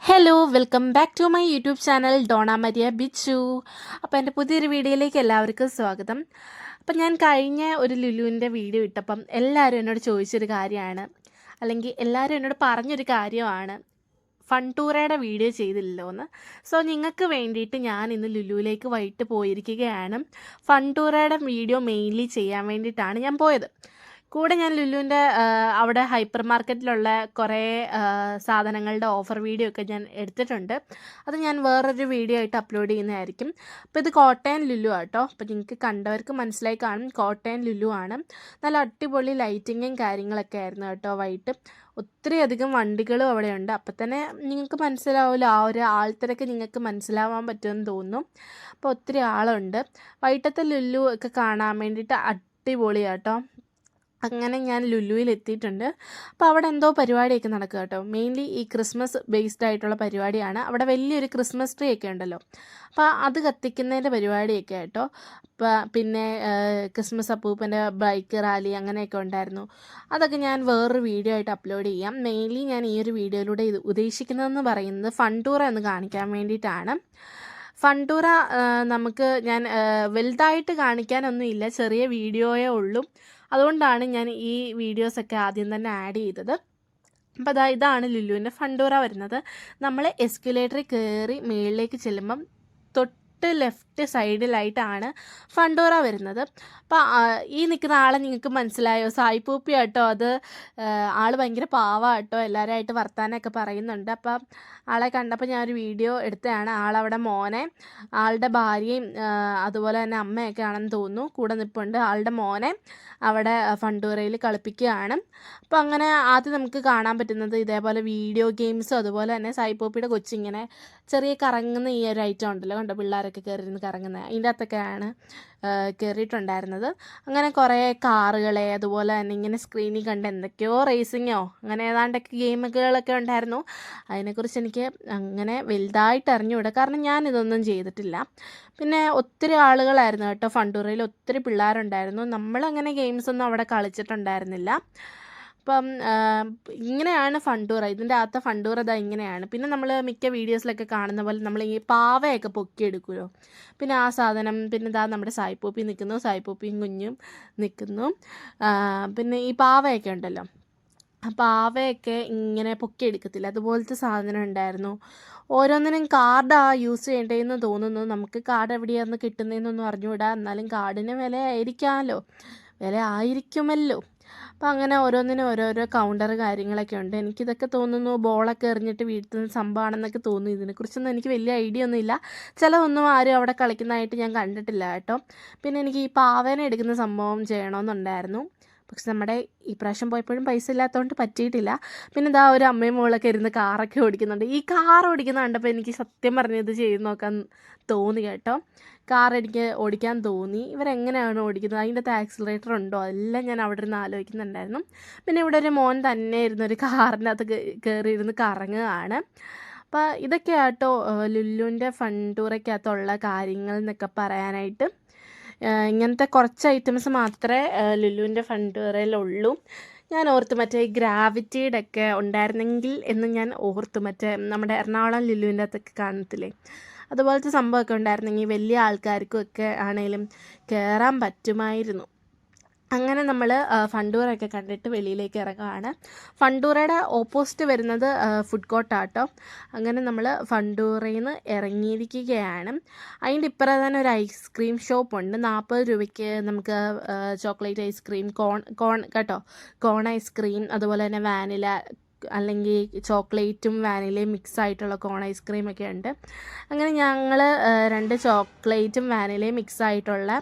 Hello welcome back to my YouTube channel Dona Maria Bichu. അപ്പോൾ എൻ്റെ പുതിയൊരു വീഡിയോയിലേക്ക് എല്ലാവർക്കും സ്വാഗതം. അപ്പം ഞാൻ കഴിഞ്ഞ ഒരു ലുലുവിൻ്റെ വീഡിയോ ഇട്ടപ്പം എല്ലാവരും എന്നോട് ചോദിച്ചൊരു കാര്യമാണ്, അല്ലെങ്കിൽ എല്ലാവരും എന്നോട് പറഞ്ഞൊരു കാര്യമാണ്, ഫൺടൂറയുടെ വീഡിയോ ചെയ്തില്ലല്ലോ എന്ന്. സോ നിങ്ങൾക്ക് വേണ്ടിയിട്ട് ഞാൻ ഇന്ന് ലുലുവിലേക്ക് വൈകിട്ട് പോയിരിക്കുകയാണ്. ഫൺടൂറയുടെ വീഡിയോ മെയിൻലി ചെയ്യാൻ വേണ്ടിയിട്ടാണ് ഞാൻ പോയത്. കൂടെ ഞാൻ ലുലുവിൻ്റെ അവിടെ ഹൈപ്പർ മാർക്കറ്റിലുള്ള കുറേ സാധനങ്ങളുടെ ഓഫർ വീഡിയോ ഒക്കെ ഞാൻ എടുത്തിട്ടുണ്ട്. അത് ഞാൻ വേറൊരു വീഡിയോ ആയിട്ട് അപ്ലോഡ് ചെയ്യുന്നതായിരിക്കും. അപ്പോൾ ഇത് കോട്ടയം ലുലു ആട്ടോ. അപ്പോൾ നിങ്ങൾക്ക് കണ്ടവർക്ക് മനസ്സിലായി കാണും, കോട്ടയം ലുലു ആണ്. നല്ല അടിപൊളി ലൈറ്റിങ്ങും കാര്യങ്ങളൊക്കെ ആയിരുന്നു കേട്ടോ വൈകിട്ട്. ഒത്തിരി അധികം വണ്ടികളും അവിടെയുണ്ട്. അപ്പം തന്നെ നിങ്ങൾക്ക് മനസ്സിലാവില്ല, ആ ഒരു ആൾത്തിരക്ക് നിങ്ങൾക്ക് മനസ്സിലാവാൻ പറ്റുമെന്ന് തോന്നുന്നു. അപ്പോൾ ഒത്തിരി ആളുണ്ട്. വൈകിട്ടത്തെ ലുലു ഒക്കെ കാണാൻ വേണ്ടിയിട്ട് അടിപൊളിയാട്ടോ. അങ്ങനെ ഞാൻ ലുലുവിൽ എത്തിയിട്ടുണ്ട്. അപ്പോൾ അവിടെ എന്തോ പരിപാടിയൊക്കെ നടക്കുക കേട്ടോ. മെയിൻലി ഈ ക്രിസ്മസ് ബേസ്ഡ് ആയിട്ടുള്ള പരിപാടിയാണ്. അവിടെ വലിയൊരു ക്രിസ്മസ് ട്രീ ഒക്കെ ഉണ്ടല്ലോ, അപ്പോൾ അത് കത്തിക്കുന്നതിൻ്റെ പരിപാടിയൊക്കെ കേട്ടോ. പിന്നെ ക്രിസ്മസ് അപ്പൂപ്പൻ്റെ ബൈക്ക് റാലി അങ്ങനെയൊക്കെ ഉണ്ടായിരുന്നു. അതൊക്കെ ഞാൻ വേറൊരു വീഡിയോ ആയിട്ട് അപ്ലോഡ് ചെയ്യാം. മെയിൻലി ഞാൻ ഈ ഒരു വീഡിയോയിലൂടെ ഉദ്ദേശിക്കുന്നതെന്ന് പറയുന്നത് ഫൺടൂറ എന്ന് കാണിക്കാൻ വേണ്ടിയിട്ടാണ്. ഫൺടൂറ നമുക്ക് ഞാൻ വലുതായിട്ട് കാണിക്കാനൊന്നുമില്ല, ചെറിയ വീഡിയോയേ ഉള്ളൂ. അതുകൊണ്ടാണ് ഞാൻ ഈ വീഡിയോസൊക്കെ ആദ്യം തന്നെ ആഡ് ചെയ്തത്. അപ്പോൾ ഇതാണ് ലുലുവിൻ്റെ ഫൺടൂറ വരുന്നത്. നമ്മൾ എസ്കലേറ്ററിൽ കയറി മുകളിലേക്ക് ചെല്ലുമ്പം തൊട്ട് ലെഫ്റ്റ് സൈഡിലായിട്ടാണ് ഫൺടൂറ വരുന്നത്. അപ്പോൾ ഈ നിൽക്കുന്ന ആളെ നിങ്ങൾക്ക് മനസ്സിലായോ? സായിപ്പൂപ്പി ആട്ടോ. അത് ആൾ ഭയങ്കര പാവാട്ടോ, എല്ലാവരുമായിട്ട് വർത്താനമൊക്കെ പറയുന്നുണ്ട്. അപ്പം ആളെ കണ്ടപ്പോൾ ഞാനൊരു വീഡിയോ എടുത്തതാണ്. ആളവിടെ മോനെ, ആളുടെ ഭാര്യയും അതുപോലെ തന്നെ അമ്മയൊക്കെ ആണെന്ന് തോന്നുന്നു കൂടെ നിൽപ്പുണ്ട്. ആളുടെ മോനെ അവിടെ ഫൺടൂറയിൽ കളിപ്പിക്കുകയാണ്. അപ്പോൾ അങ്ങനെ ആദ്യം നമുക്ക് കാണാൻ പറ്റുന്നത് ഇതേപോലെ വീഡിയോ ഗെയിംസും അതുപോലെ തന്നെ സായിപ്പൂപ്പിയുടെ കൊച്ചിങ്ങനെ ചെറിയ കറങ്ങുന്ന ഈ ഒരു ഐറ്റം ഉണ്ടല്ലോ, കണ്ടോ, പിള്ളേരൊക്കെ കയറിയിരുന്ന് കറങ്ങുന്നത്, അതിൻ്റെ അകത്തൊക്കെയാണ് കയറിയിട്ടുണ്ടായിരുന്നത്. അങ്ങനെ കുറേ കാറുകളെ അതുപോലെ തന്നെ ഇങ്ങനെ സ്ക്രീനിൽ കണ്ട് എന്തൊക്കെയോ റേസിങ്ങോ അങ്ങനെ ഏതാണ്ടൊക്കെ ഗെയിമുകളൊക്കെ ഉണ്ടായിരുന്നു. അതിനെക്കുറിച്ച് എനിക്ക് അങ്ങനെ വലുതായിട്ട് അറിഞ്ഞുകൂടാ, കാരണം ഞാനിതൊന്നും ചെയ്തിട്ടില്ല. പിന്നെ ഒത്തിരി ആളുകളായിരുന്നു കേട്ടോ ഫൺടൂറയിൽ, ഒത്തിരി പിള്ളേരുണ്ടായിരുന്നു. നമ്മളങ്ങനെ ഗെയിംസൊന്നും അവിടെ കളിച്ചിട്ടുണ്ടായിരുന്നില്ല. അപ്പം ഇങ്ങനെയാണ് ഫൺടൂറ. ഇതിൻ്റെ അകത്തെ ഫൺടൂറ ഇതാ ഇങ്ങനെയാണ്. പിന്നെ നമ്മൾ മിക്ക വീഡിയോസിലൊക്കെ കാണുന്ന പോലെ നമ്മൾ ഈ പാവയൊക്കെ പൊക്കിയെടുക്കുമല്ലോ, പിന്നെ ആ സാധനം. പിന്നെ ഇതാ നമ്മുടെ സായിപ്പൂപ്പി നിൽക്കുന്നു, സായിപ്പൂപ്പിയും കുഞ്ഞും നിൽക്കുന്നു. പിന്നെ ഈ പാവയൊക്കെ ഉണ്ടല്ലോ, ആ പാവയൊക്കെ ഇങ്ങനെ പൊക്കിയെടുക്കത്തില്ല, അതുപോലത്തെ സാധനം ഉണ്ടായിരുന്നു. ഓരോന്നിനും കാർഡാ യൂസ് ചെയ്യേണ്ടതെന്ന് തോന്നുന്നു. നമുക്ക് കാർഡ് എവിടെയാണെന്ന് കിട്ടുന്നതെന്നൊന്നും അറിഞ്ഞുകൂടാ, എന്നാലും കാർഡിന് വില ആയിരിക്കുമല്ലോ. അപ്പോൾ അങ്ങനെ ഓരോന്നിനും ഓരോരോ കൗണ്ടർ കാര്യങ്ങളൊക്കെ ഉണ്ട്. എനിക്കിതൊക്കെ തോന്നുന്നു ബോളൊക്കെ എറിഞ്ഞിട്ട് വീഴ്ത്തുന്ന സംഭവമാണെന്നൊക്കെ തോന്നുന്നു. ഇതിനെക്കുറിച്ചൊന്നും എനിക്ക് വലിയ ഐഡിയ ഒന്നുമില്ല. ചിലതൊന്നും ആരും അവിടെ കളിക്കുന്നതായിട്ട് ഞാൻ കണ്ടിട്ടില്ല കേട്ടോ. പിന്നെ എനിക്ക് ഈ പാവേനെ എടുക്കുന്ന സംഭവം ചെയ്യണമെന്നുണ്ടായിരുന്നു, പക്ഷെ നമ്മുടെ ഈ പ്രാവശ്യം പോയപ്പോഴും പൈസ ഇല്ലാത്തതുകൊണ്ട് പറ്റിയിട്ടില്ല. പിന്നെ ഇതാ ഒരു അമ്മയും മോളൊക്കെ ഇരുന്ന് കാറൊക്കെ ഓടിക്കുന്നുണ്ട്. ഈ കാർ ഓടിക്കുന്ന കണ്ടപ്പോൾ എനിക്ക് സത്യം പറഞ്ഞത് ചെയ്ത് നോക്കാൻ തോന്നി കേട്ടോ. കാർ എനിക്ക് ഓടിക്കാൻ തോന്നി. ഇവരെങ്ങനെയാണ് ഓടിക്കുന്നത്, അതിൻ്റെ അകത്ത് ആക്സിലറേറ്റർ ഉണ്ടോ, എല്ലാം ഞാൻ അവിടെ ഇരുന്ന് ആലോചിക്കുന്നുണ്ടായിരുന്നു. പിന്നെ ഇവിടെ ഒരു മോൻ തന്നെ ഇരുന്നൊരു കാറിൻ്റെ അകത്ത് കയറി ഇരുന്ന് കറങ്ങുകയാണ്. അപ്പോൾ ഇതൊക്കെ ആട്ടോ ലുലുവിൻ്റെ ഫൺടൂറയ്ക്കകത്തുള്ള കാര്യങ്ങൾ എന്നൊക്കെ പറയാനായിട്ട്. ഇങ്ങനത്തെ കുറച്ച് ഐറ്റംസ് മാത്രമേ ലുലുവിൻ്റെ ഫൺടൂറയിലുള്ളൂ. ഞാൻ ഓർത്ത് മറ്റേ ഗ്രാവിറ്റിയുടെ ഒക്കെ ഉണ്ടായിരുന്നെങ്കിൽ എന്ന് ഞാൻ ഓർത്തു. മറ്റേ നമ്മുടെ എറണാകുളം ലുലുവിൻ്റെ അകത്തൊക്കെ കാണത്തില്ലേ, അതുപോലത്തെ സംഭവമൊക്കെ ഉണ്ടായിരുന്നെങ്കിൽ വലിയ ആൾക്കാർക്കും ഒക്കെ ആണെങ്കിലും കയറാൻ പറ്റുമായിരുന്നു. അങ്ങനെ നമ്മൾ ഫൺടൂറൊക്കെ കണ്ടിട്ട് വെളിയിലേക്ക് ഇറങ്ങുകയാണ്. ഫൺടൂറയുടെ ഓപ്പോസിറ്റ് വരുന്നത് ഫുഡ് കോർട്ടാട്ടോ. അങ്ങനെ നമ്മൾ ഫൺടൂറയിൽ നിന്ന് ഇറങ്ങിയിരിക്കുകയാണ്. അതിൻ്റെ ഇപ്പുറം തന്നെ ഒരു ഐസ്ക്രീം ഷോപ്പുണ്ട്. 40 രൂപയ്ക്ക് നമുക്ക് ചോക്ലേറ്റ് ഐസ്ക്രീം, കോൺ കേട്ടോ, കോൺ ഐസ്ക്രീം, അതുപോലെ തന്നെ വാനില അല്ലെങ്കിൽ ചോക്ലേറ്റും വാനിലയും മിക്സ് ആയിട്ടുള്ള കോൺ ഐസ്ക്രീമൊക്കെ ഉണ്ട്. അങ്ങനെ ഞങ്ങൾ 2 ചോക്ലേറ്റും വാനിലയും മിക്സ് ആയിട്ടുള്ള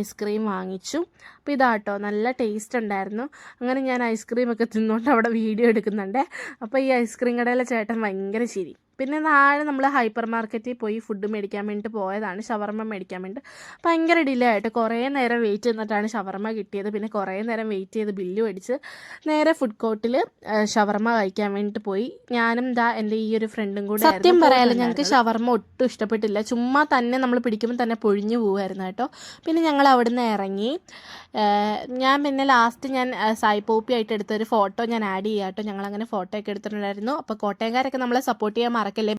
ഐസ്ക്രീം വാങ്ങിച്ചു. അപ്പോൾ ഇതാട്ടോ, നല്ല ടേസ്റ്റ് ഉണ്ടായിരുന്നു. അങ്ങനെ ഞാൻ ഐസ്ക്രീമൊക്കെ തിന്നുകൊണ്ട് അവിടെ വീഡിയോ എടുക്കുന്നുണ്ട്. അപ്പോൾ ഈ ഐസ്ക്രീം കടയിലെ ചേട്ടൻ ഭയങ്കര ചിരി. പിന്നെ താഴെ നമ്മൾ ഹൈപ്പർ മാർക്കറ്റിൽ പോയി ഫുഡ് മേടിക്കാൻ വേണ്ടിയിട്ട് പോയതാണ്, ഷവർമ്മ മേടിക്കാൻ വേണ്ടി. ഭയങ്കര ഡിലേ ആയിട്ട് കുറേ നേരം വെയിറ്റ് ചെയ്തിട്ടാണ് ഷവർമ്മ കിട്ടിയത്. പിന്നെ കുറേ നേരം വെയിറ്റ് ചെയ്ത് ബില്ല് മേടിച്ച് നേരെ ഫുഡ് കോർട്ടിൽ ഷവർമ്മ കഴിക്കാൻ വേണ്ടിയിട്ട് പോയി. ഞാനും എൻ്റെ ഈ ഒരു ഫ്രണ്ടും കൂടെ. സത്യം പറയാലോ ഞങ്ങൾക്ക് ഷവർമ്മ ഒട്ടും ഇഷ്ടപ്പെട്ടില്ല. ചുമ്മാ തന്നെ നമ്മൾ പിടിക്കുമ്പോൾ തന്നെ പൊഴിഞ്ഞു പോകുമായിരുന്നു കേട്ടോ. പിന്നെ ഞങ്ങൾ അവിടെ നിന്ന് ഇറങ്ങി. ഞാൻ പിന്നെ ലാസ്റ്റ് സായി പോപ്പി ആയിട്ട് എടുത്തൊരു ഫോട്ടോ ഞാൻ ആഡ് ചെയ്യാം കേട്ടോ. ഞങ്ങളങ്ങനെ ഫോട്ടോ ഒക്കെ എടുത്തിട്ടുണ്ടായിരുന്നു. അപ്പോൾ കോട്ടയംകാരൊക്കെ നമ്മളെ സപ്പോർട്ട് ചെയ്യാൻ മറക്കല്ലേ.